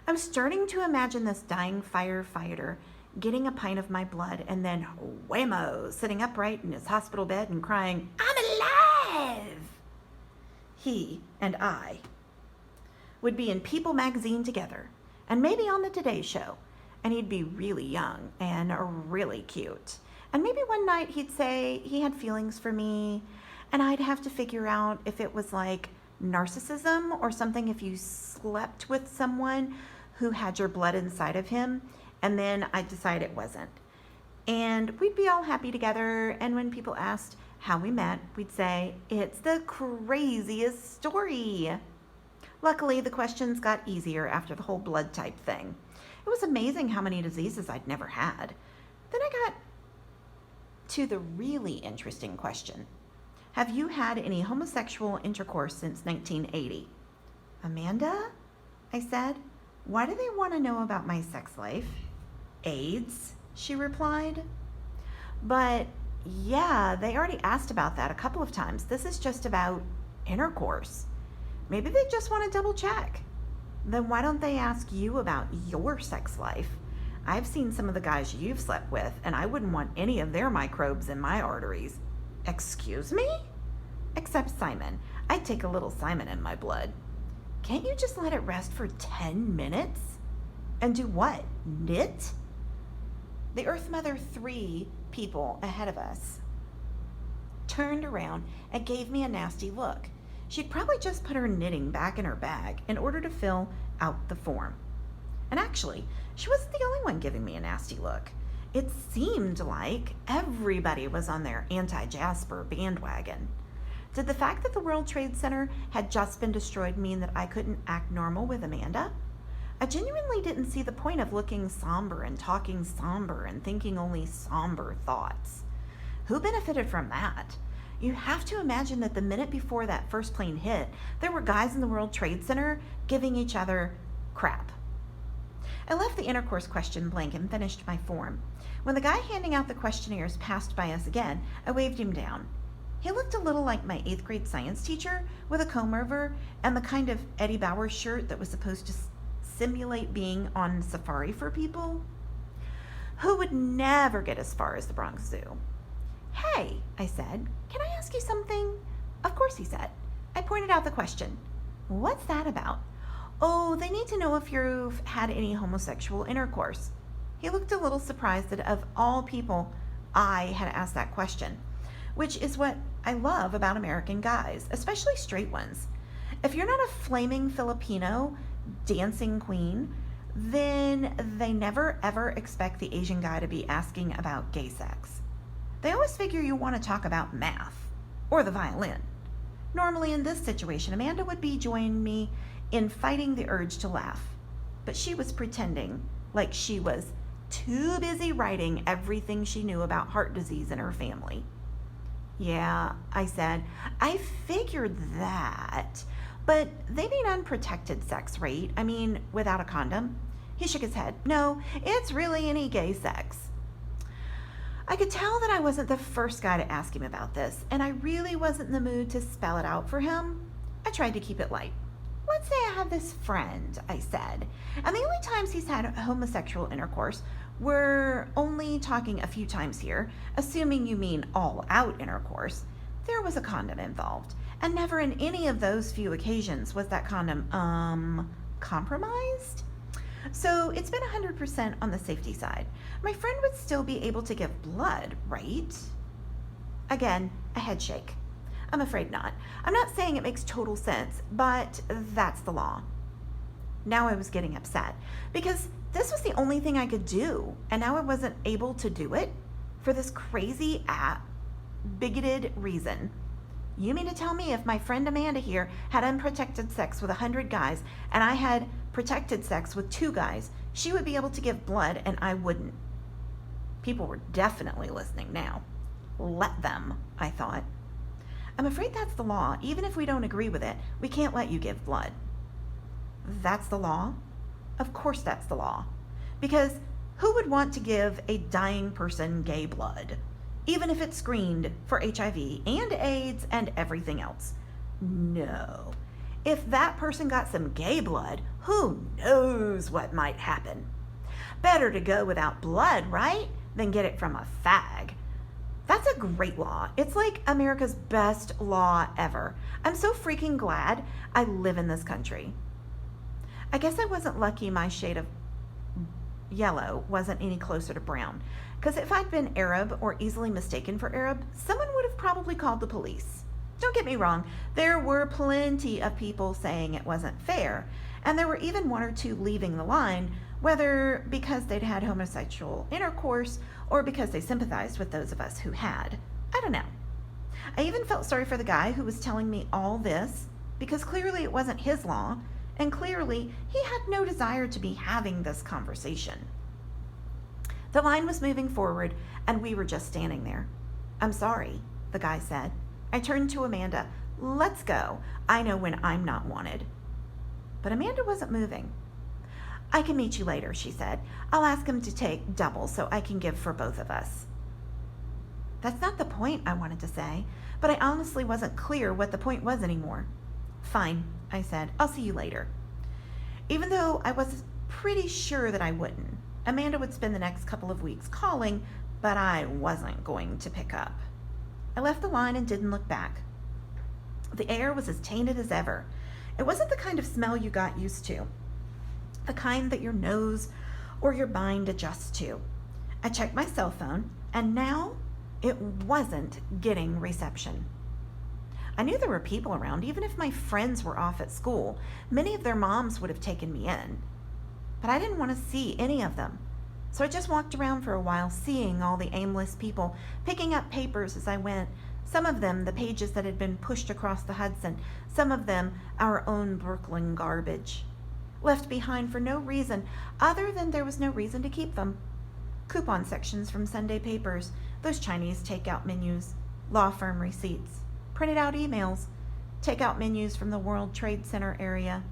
I'm starting to imagine this dying firefighter getting a pint of my blood and then whammo, sitting upright in his hospital bed and crying, "I'm alive!" He and I would be in People magazine together, and maybe on the Today Show, and he'd be really young and really cute. And maybe one night he'd say he had feelings for me, and I'd have to figure out if it was like narcissism or something if you slept with someone who had your blood inside of him, and then I'd decide it wasn't. And we'd be all happy together, and when people asked how we met, we'd say, "It's the craziest story." Luckily, the questions got easier after the whole blood type thing. It was amazing how many diseases I'd never had. Then I got to the really interesting question. Have you had any homosexual intercourse since 1980? "Amanda," I said, "why do they want to know about my sex life?" "AIDS," she replied. "But yeah, they already asked about that a couple of times. This is just about intercourse. Maybe they just want to double check." "Then why don't they ask you about your sex life? I've seen some of the guys you've slept with, and I wouldn't want any of their microbes in my arteries." "Excuse me?" "Except Simon. I'd take a little Simon in my blood." "Can't you just let it rest for 10 minutes? "And do what? Knit?" The Earth Mother 3 people ahead of us turned around and gave me a nasty look. She'd probably just put her knitting back in her bag in order to fill out the form. And actually, she wasn't the only one giving me a nasty look. It seemed like everybody was on their anti-Jasper bandwagon. Did the fact that the World Trade Center had just been destroyed mean that I couldn't act normal with Amanda? I genuinely didn't see the point of looking somber and talking somber and thinking only somber thoughts. Who benefited from that? You have to imagine that the minute before that first plane hit, there were guys in the World Trade Center giving each other crap. I left the intercourse question blank and finished my form. When the guy handing out the questionnaires passed by us again, I waved him down. He looked a little like my 8th grade science teacher with a comb over and the kind of Eddie Bauer shirt that was supposed to simulate being on safari for people who would never get as far as the Bronx Zoo. "Hey," I said, "can I ask you something?" "Of course," he said. I pointed out the question. "What's that about?" "Oh, they need to know if you've had any homosexual intercourse." He looked a little surprised that of all people I had asked that question, which is what I love about American guys, especially straight ones. If you're not a flaming Filipino dancing queen, then they never ever expect the Asian guy to be asking about gay sex. They always figure you want to talk about math or the violin. Normally in this situation, Amanda would be joining me in fighting the urge to laugh, but she was pretending like she was too busy writing everything she knew about heart disease in her family. "Yeah," I said, "I figured that, but they mean unprotected sex, right? I mean, without a condom?" He shook his head. "No, it's really any gay sex." I could tell that I wasn't the first guy to ask him about this, and I really wasn't in the mood to spell it out for him. I tried to keep it light. "Let's say I have this friend," I said, "and the only times he's had homosexual intercourse, we're only talking a few times here, assuming you mean all-out intercourse, there was a condom involved, and never in any of those few occasions was that condom, compromised? So it's been 100% on the safety side. My friend would still be able to give blood, right?" Again, a head shake. "I'm afraid not. I'm not saying it makes total sense, but that's the law." Now I was getting upset because this was the only thing I could do, and now I wasn't able to do it for this crazy, bigoted reason. You mean to tell me if my friend Amanda here had unprotected sex with 100 guys and I had protected sex with 2 guys, she would be able to give blood and I wouldn't? People were definitely listening now. Let them, I thought. "I'm afraid that's the law. Even if we don't agree with it, we can't let you give blood." "That's the law?" "Of course that's the law. Because who would want to give a dying person gay blood, even if it's screened for HIV and AIDS and everything else? No. If that person got some gay blood, Who knows what might happen? Better to go without blood, right, than get it from a fag. That's a great law. It's like America's best law ever. I'm so freaking glad I live in this country. I guess I wasn't lucky my shade of yellow wasn't any closer to brown, because if I'd been Arab or easily mistaken for Arab, someone would have probably called the police. Don't get me wrong, there were plenty of people saying it wasn't fair, and there were even one or two leaving the line, whether because they'd had homosexual intercourse or because they sympathized with those of us who had. I don't know. I even felt sorry for the guy who was telling me all this, because clearly it wasn't his law, and clearly he had no desire to be having this conversation. The line was moving forward, and we were just standing there. "I'm sorry," the guy said. I turned to Amanda. "Let's go. I know when I'm not wanted." But Amanda wasn't moving. "I can meet you later," she said. "I'll ask him to take double so I can give for both of us." That's not the point, I wanted to say, but I honestly wasn't clear what the point was anymore. "Fine," I said. "I'll see you later." Even though I was pretty sure that I wouldn't. Amanda would spend the next couple of weeks calling, but I wasn't going to pick up. I left the line and didn't look back. The air was as tainted as ever. It wasn't the kind of smell you got used to, the kind that your nose or your mind adjusts to. I checked my cell phone, and now it wasn't getting reception. I knew there were people around, even if my friends were off at school. Many of their moms would have taken me in. But I didn't want to see any of them. So I just walked around for a while, seeing all the aimless people, picking up papers as I went. Some of them the pages that had been pushed across the Hudson, some of them our own Brooklyn garbage. Left behind for no reason other than there was no reason to keep them. Coupon sections from Sunday papers, those Chinese takeout menus, law firm receipts, printed out emails, takeout menus from the World Trade Center area,